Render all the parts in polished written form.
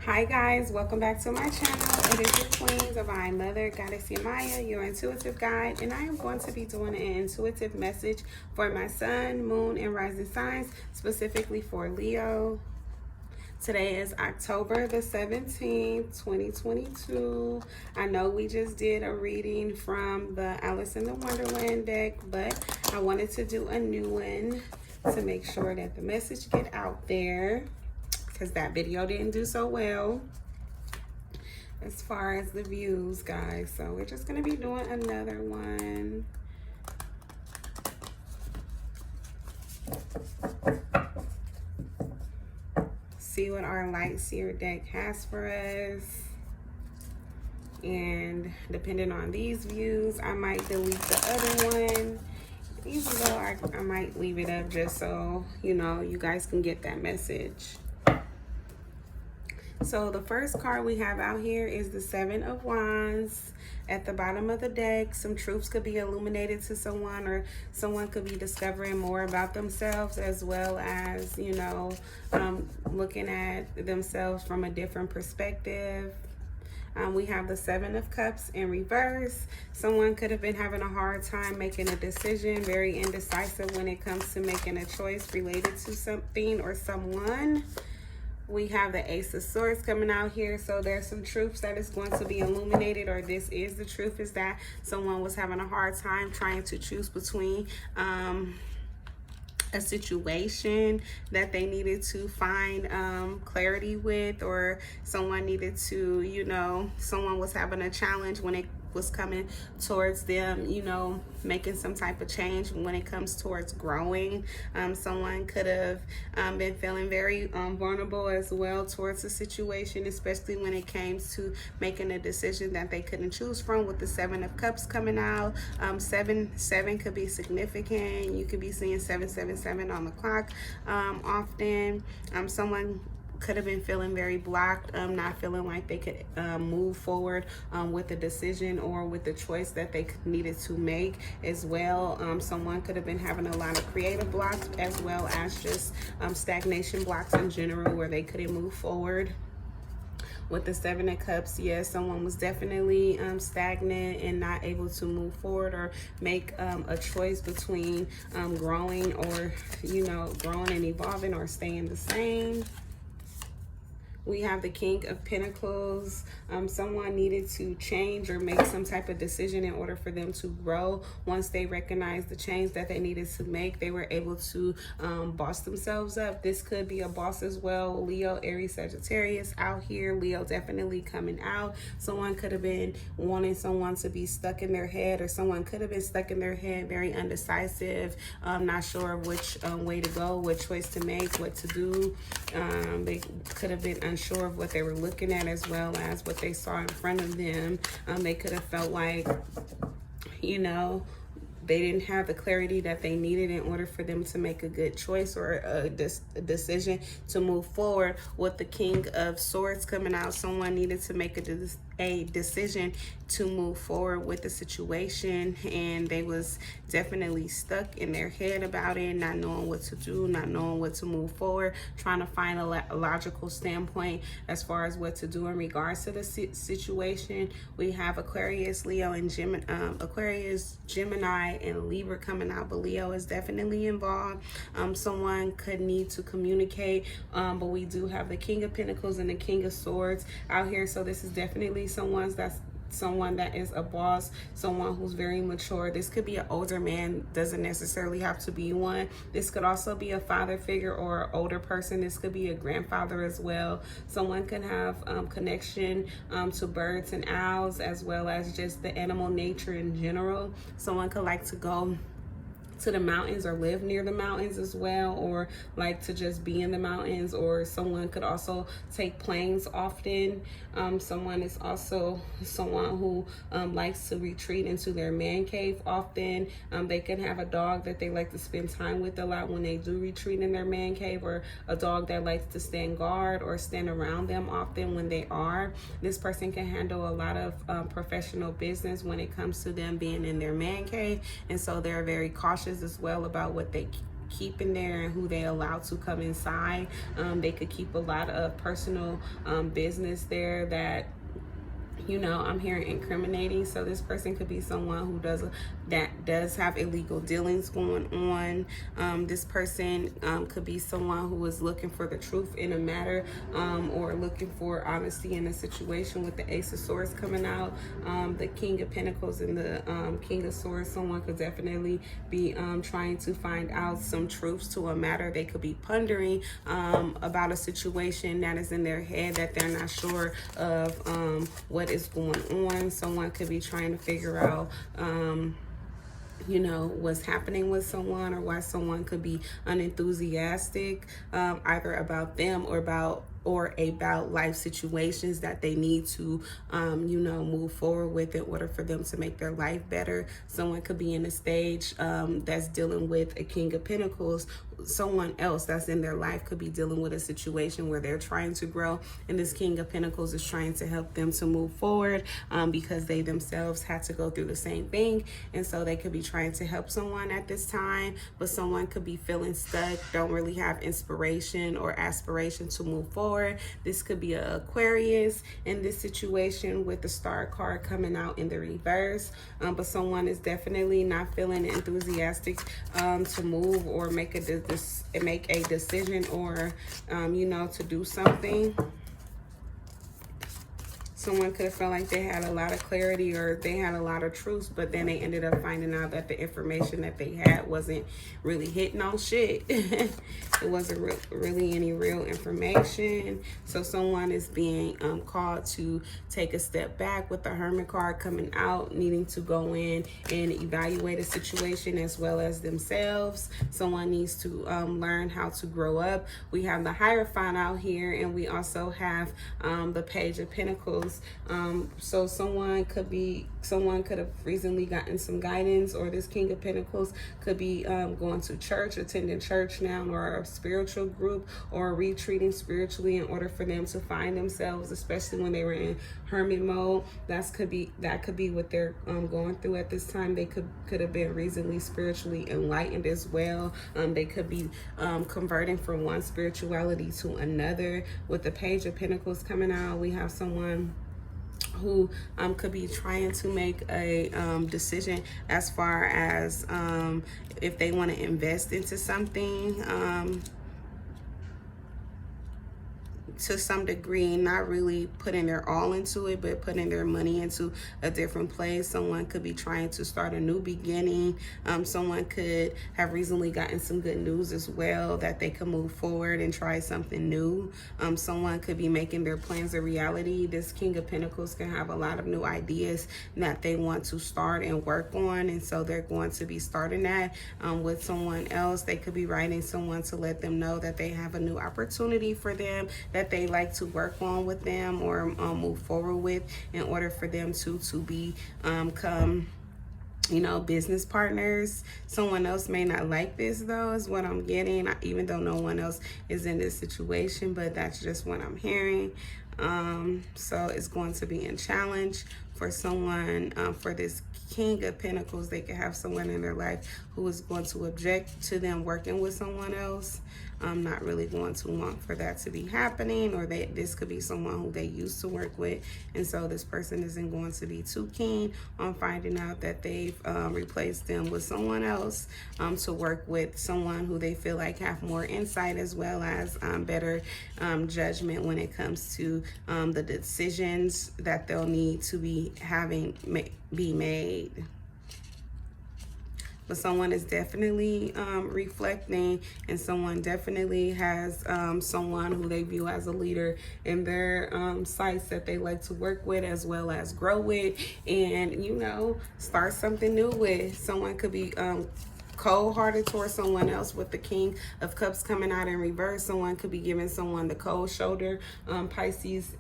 Hi guys, welcome back to my channel. It is your Queen, Divine Mother, Goddess Yamaya, your intuitive guide, and I am going to be doing an intuitive message for my sun, moon, and rising signs, specifically for Leo. Today is October the 17th, 2022. I know we just did a reading from the Alice in the Wonderland deck, but I wanted to do a new one to make sure that the message get out there, because that video didn't do so well as far as the views, guys. So we're just going to be doing another one. See what our light seer deck has for us. And depending on these views, I might delete the other one. Even though I might leave it up just so, you know, you guys can get that message. So the first card we have out here is the Seven of Wands. At the bottom of the deck, some truths could be illuminated to someone, or someone could be discovering more about themselves, as well as, you know, looking at themselves from a different perspective. We have the Seven of Cups in reverse. Someone could have been having a hard time making a decision, very indecisive when it comes to making a choice related to something or someone. We have the Ace of Swords coming out here. So there's some truths that is going to be illuminated, or this is the truth, is that someone was having a hard time trying to choose between a situation that they needed to find clarity with, or someone needed to, you know, someone was having a challenge when it was coming towards them, you know, making some type of change when it comes towards growing. Someone could have been feeling very vulnerable as well towards the situation, especially when it came to making a decision that they couldn't choose from, with the Seven of Cups coming out. Seven could be significant. You could be seeing 777 on the clock often. Someone could have been feeling very blocked, not feeling like they could move forward with the decision or with the choice that they needed to make as well. Someone could have been having a lot of creative blocks, as well as just stagnation blocks in general, where they couldn't move forward. With the Seven of Cups, yes, someone was definitely stagnant and not able to move forward or make a choice between growing, or, you know, growing and evolving, or staying the same. We have the King of Pentacles. Someone needed to change or make some type of decision in order for them to grow. Once they recognized the change that they needed to make, they were able to boss themselves up. This could be a boss as well. Leo, Aries, Sagittarius out here. Leo definitely coming out. Someone could have been wanting someone to be stuck in their head, or someone could have been stuck in their head, very undecisive, not sure which way to go, what choice to make, what to do. They could have been unsure of what they were looking at, as well as what they saw in front of them. They could have felt like, you know, they didn't have the clarity that they needed in order for them to make a good choice or a decision to move forward. With the King of Swords coming out, someone needed to make a decision to move forward with the situation, and they was definitely stuck in their head about it, not knowing what to do, not knowing what to move forward, trying to find a logical standpoint as far as what to do in regards to the situation. We have Aquarius, Leo, and Aquarius, Gemini, and Libra coming out, but Leo is definitely involved. Someone could need to communicate, but we do have the King of Pentacles and the King of Swords out here. So this is definitely someone that is a boss, someone who's very mature. This could be an older man, doesn't necessarily have to be one. This could also be a father figure or an older person. This could be a grandfather as well. Someone can have connection to birds and owls, as well as just the animal nature in general. Someone could like to go to the mountains or live near the mountains as well, or like to just be in the mountains, or someone could also take planes often. Someone is also someone who likes to retreat into their man cave often. They can have a dog that they like to spend time with a lot when they do retreat in their man cave, or a dog that likes to stand guard or stand around them often when they are. This person can handle a lot of professional business when it comes to them being in their man cave, and so they're very cautious as well about what they keeping there and who they allow to come inside. They could keep a lot of personal business there that, you know, I'm hearing incriminating. So this person could be someone who does have illegal dealings going on. This person could be someone who is looking for the truth in a matter, or looking for honesty in a situation, with the Ace of Swords coming out, the King of Pentacles and the King of Swords. Someone could definitely be trying to find out some truths to a matter. They could be pondering about a situation that is in their head that they're not sure of what is going on. Someone could be trying to figure out you know, what's happening with someone, or why someone could be unenthusiastic either about them or about life situations that they need to, you know, move forward with in order for them to make their life better. Someone could be in a stage that's dealing with a King of Pentacles. Someone else that's in their life could be dealing with a situation where they're trying to grow, and this King of Pentacles is trying to help them to move forward because they themselves had to go through the same thing, and so they could be trying to help someone at this time. But someone could be feeling stuck, don't really have inspiration or aspiration to move forward. This could be an Aquarius in this situation with the Star card coming out in the reverse, but someone is definitely not feeling enthusiastic to move or make a decision, or you know, to do something. Someone could have felt like they had a lot of clarity or they had a lot of truths, but then they ended up finding out that the information that they had wasn't really hitting on shit. It wasn't really any real information. So someone is being called to take a step back with the Hermit card coming out, needing to go in and evaluate a situation as well as themselves. Someone needs to learn how to grow up. We have the Hierophant out here, and we also have the Page of Pentacles. So someone could have recently gotten some guidance, or this King of Pentacles could be going to church, attending church now, or a spiritual group, or retreating spiritually in order for them to find themselves, especially when they were in hermit mode. That could be what they're going through at this time. They could have been recently spiritually enlightened as well. They could be converting from one spirituality to another. With the Page of Pentacles coming out, we have someone who could be trying to make a decision as far as if they want to invest into something to some degree, not really putting their all into it, but putting their money into a different place. Someone could be trying to start a new beginning. Someone could have recently gotten some good news as well, that they could move forward and try something new. Someone could be making their plans a reality. This King of Pentacles can have a lot of new ideas that they want to start and work on, and so they're going to be starting that with someone else. They could be writing someone to let them know that they have a new opportunity for them that they like to work on with them, or move forward with, in order for them to become, you know, business partners. Someone else may not like this though, is what I'm getting, even though no one else is in this situation, but that's just what I'm hearing. So it's going to be a challenge for someone. For this King of Pentacles, they could have someone in their life who is going to object to them working with someone else. I'm not really going to want for that to be happening, or that this could be someone who they used to work with, and so this person isn't going to be too keen on finding out that they've replaced them with someone else to work with, someone who they feel like have more insight as well as better judgment when it comes to the decisions that they'll need to be made. But someone is definitely reflecting, and someone definitely has someone who they view as a leader in their sites that they like to work with as well as grow with, and, you know, start something new with. Someone could be cold-hearted towards someone else with the King of Cups coming out in reverse. Someone could be giving someone the cold shoulder. Pisces,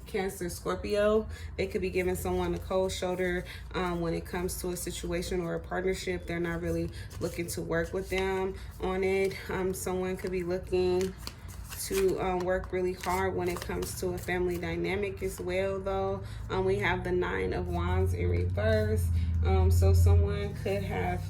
Cancer, Scorpio, they could be giving someone a cold shoulder when it comes to a situation or a partnership. They're not really looking to work with them on it. Someone could be looking to work really hard when it comes to a family dynamic as well, though. We have the Nine of Wands in reverse. So someone could have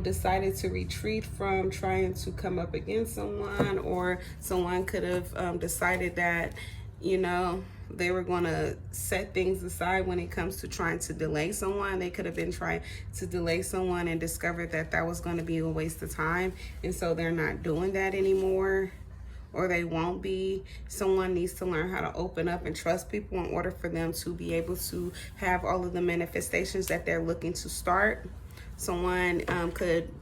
decided to retreat from trying to come up against someone, or someone could have decided that, you know, they were going to set things aside when it comes to trying to delay someone. They could have been trying to delay someone and discovered that that was going to be a waste of time. And so they're not doing that anymore, or they won't be. Someone needs to learn how to open up and trust people in order for them to be able to have all of the manifestations that they're looking to start. Someone could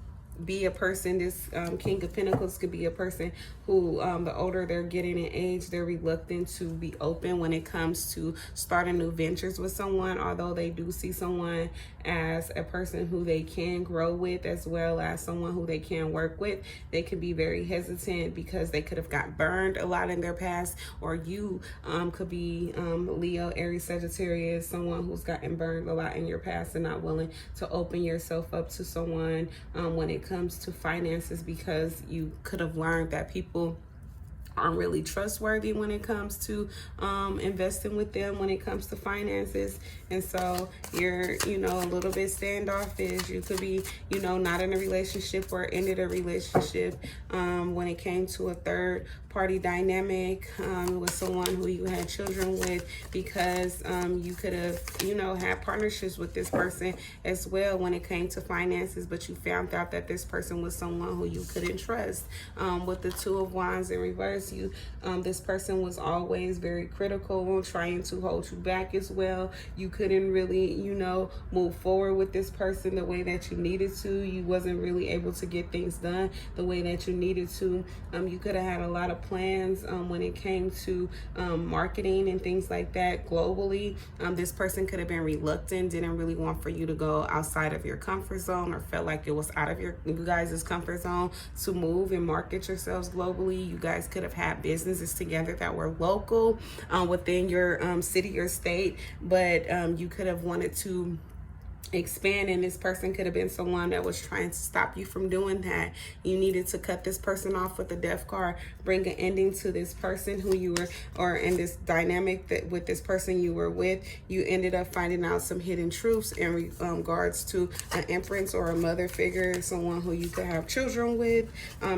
be a person, this King of Pentacles could be a person who the older they're getting in age, they're reluctant to be open when it comes to starting new ventures with someone, although they do see someone as a person who they can grow with, as well as someone who they can work with. They could be very hesitant because they could have got burned a lot in their past, or you could be Leo, Aries, Sagittarius, someone who's gotten burned a lot in your past and not willing to open yourself up to someone when it comes to finances, because you could have learned that people aren't really trustworthy when it comes to investing with them when it comes to finances. And so you're, you know, a little bit standoffish. You could be, you know, not in a relationship or ended a relationship when it came to a third party dynamic with someone who you had children with, because you could have, you know, had partnerships with this person as well when it came to finances, but you found out that this person was someone who you couldn't trust. With the Two of Wands in reverse, you this person was always very critical, trying to hold you back as well. You couldn't really, you know, move forward with this person the way that you needed to. You wasn't really able to get things done the way that you needed to. You could have had a lot of plans when it came to marketing and things like that globally. This person could have been reluctant, didn't really want for you to go outside of your comfort zone, or felt like it was out of you guys' comfort zone to move and market yourselves globally. You guys could have had businesses together that were local within your city or state, but you could have wanted to expand, and this person could have been someone that was trying to stop you from doing that. You needed to cut this person off with the Death card, bring an ending to this person who you were, or in this dynamic that with this person you were with. You ended up finding out some hidden truths in regards to an Empress or a mother figure, someone who you could have children with.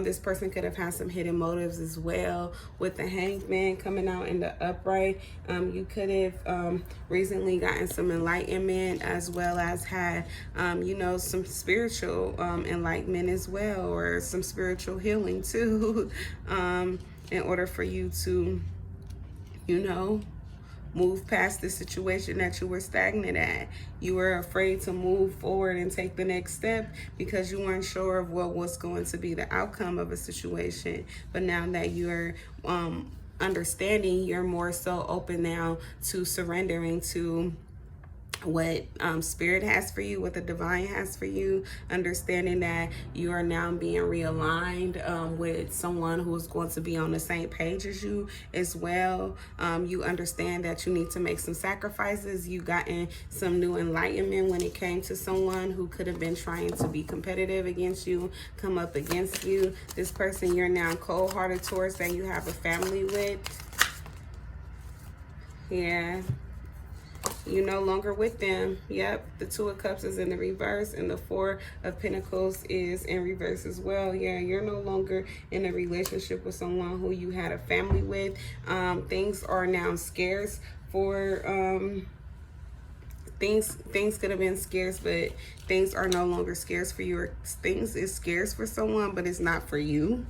This person could have had some hidden motives as well. With the Hanged Man coming out in the upright, you could have recently gotten some enlightenment, as well as had you know, some spiritual enlightenment as well, or some spiritual healing too, in order for you to, you know, move past the situation that you were stagnant at. You were afraid to move forward and take the next step because you weren't sure of what was going to be the outcome of a situation. But now that you're understanding, you're more so open now to surrendering to what spirit has for you, what the divine has for you, understanding that you are now being realigned with someone who is going to be on the same page as you as well. You understand that you need to make some sacrifices. You gotten some new enlightenment when it came to someone who could have been trying to be competitive against you, come up against you. This person you're now cold-hearted towards, that you have a family with. Yeah. You're no longer with them. Yep, the Two of Cups is in the reverse, and the Four of Pentacles is in reverse as well. Yeah, you're no longer in a relationship with someone who you had a family with. Things are now scarce for things could have been scarce, but things are no longer scarce for you. Or things is scarce for someone, but it's not for you,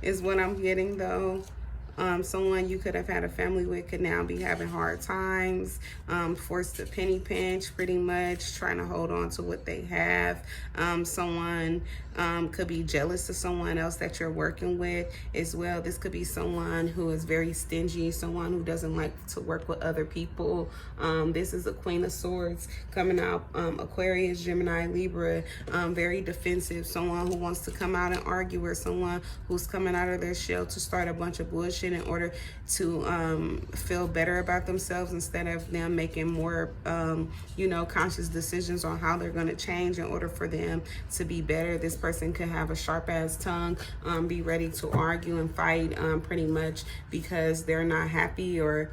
is what I'm getting though. Someone you could have had a family with could now be having hard times, forced to penny pinch, pretty much trying to hold on to what they have. Someone could be jealous of someone else that you're working with as well. This could be someone who is very stingy, someone who doesn't like to work with other people. This is a Queen of Swords coming out, Aquarius, Gemini, Libra, very defensive, someone who wants to come out and argue, or someone who's coming out of their shell to start a bunch of bullshit in order to feel better about themselves, instead of them making more you know, conscious decisions on how they're going to change in order for them to be better. This person could have a sharp ass tongue, be ready to argue and fight pretty much because they're not happy, or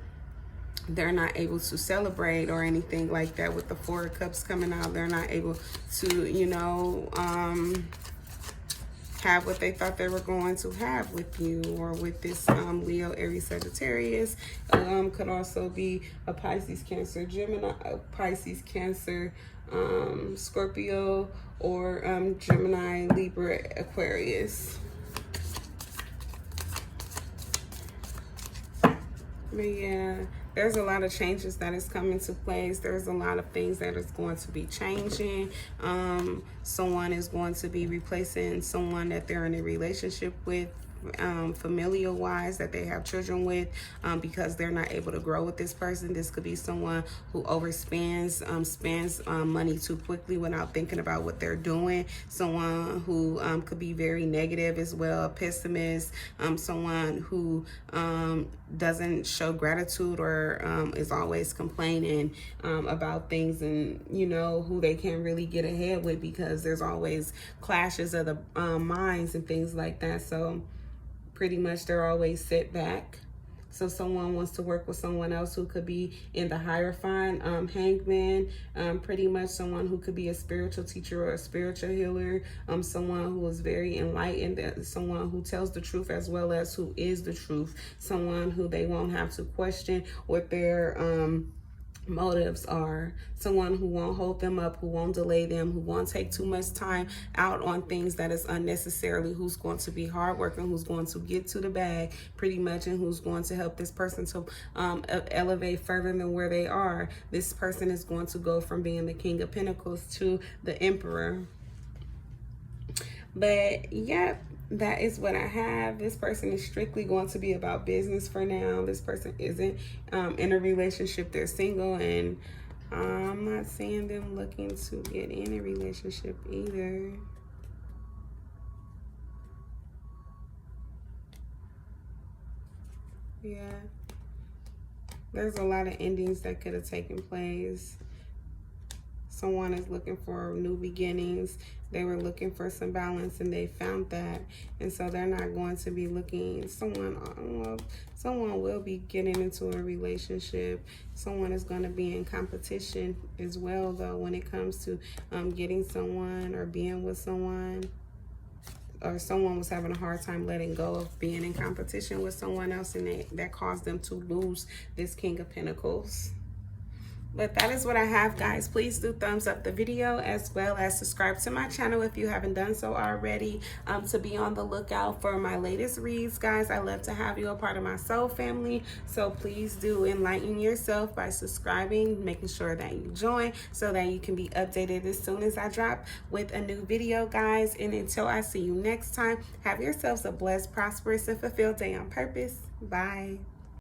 they're not able to celebrate or anything like that. With the Four of Cups coming out, they're not able to, you know, have what they thought they were going to have with you, or with this Leo, Aries, Sagittarius. Could also be a Pisces, Cancer, Gemini, Pisces, Cancer, Scorpio, or Gemini, Libra, Aquarius. But yeah, there's a lot of changes that is coming to place. There's a lot of things that is going to be changing. Someone is going to be replacing someone that they're in a relationship with, familial wise, that they have children with, because they're not able to grow with this person. This could be someone who overspends, spends money too quickly without thinking about what they're doing. Someone who could be very negative as well, a pessimist, someone who doesn't show gratitude, or is always complaining about things, and you know, who they can't really get ahead with, because there's always clashes of the minds and things like that. So pretty much they're always set back. So someone wants to work with someone else who could be in the Hierophant, Hangman, pretty much someone who could be a spiritual teacher or a spiritual healer, someone who is very enlightened, someone who tells the truth as well as who is the truth, someone who they won't have to question what their motives are, someone who won't hold them up, who won't delay them, who won't take too much time out on things that is unnecessarily, who's going to be hardworking, who's going to get to the bag pretty much, and who's going to help this person to elevate further than where they are. This person is going to go from being the King of Pentacles to the Emperor. But yep, that is what I have. This person is strictly going to be about business for now. This person isn't in a relationship. They're single, and I'm not seeing them looking to get in a relationship either. Yeah, there's a lot of endings that could have taken place. Someone is looking for new beginnings. They were looking for some balance, and they found that. And so they're not going to be looking. Someone will be getting into a relationship. Someone is going to be in competition as well, though, when it comes to getting someone or being with someone. Or someone was having a hard time letting go of being in competition with someone else, and that caused them to lose this King of Pentacles. But that is what I have, guys. Please do thumbs up the video, as well as subscribe to my channel if you haven't done so already, to be on the lookout for my latest reads, guys. I love to have you a part of my soul family, so please do enlighten yourself by subscribing, making sure that you join so that you can be updated as soon as I drop with a new video, guys. And until I see you next time, have yourselves a blessed, prosperous, and fulfilled day on purpose. Bye.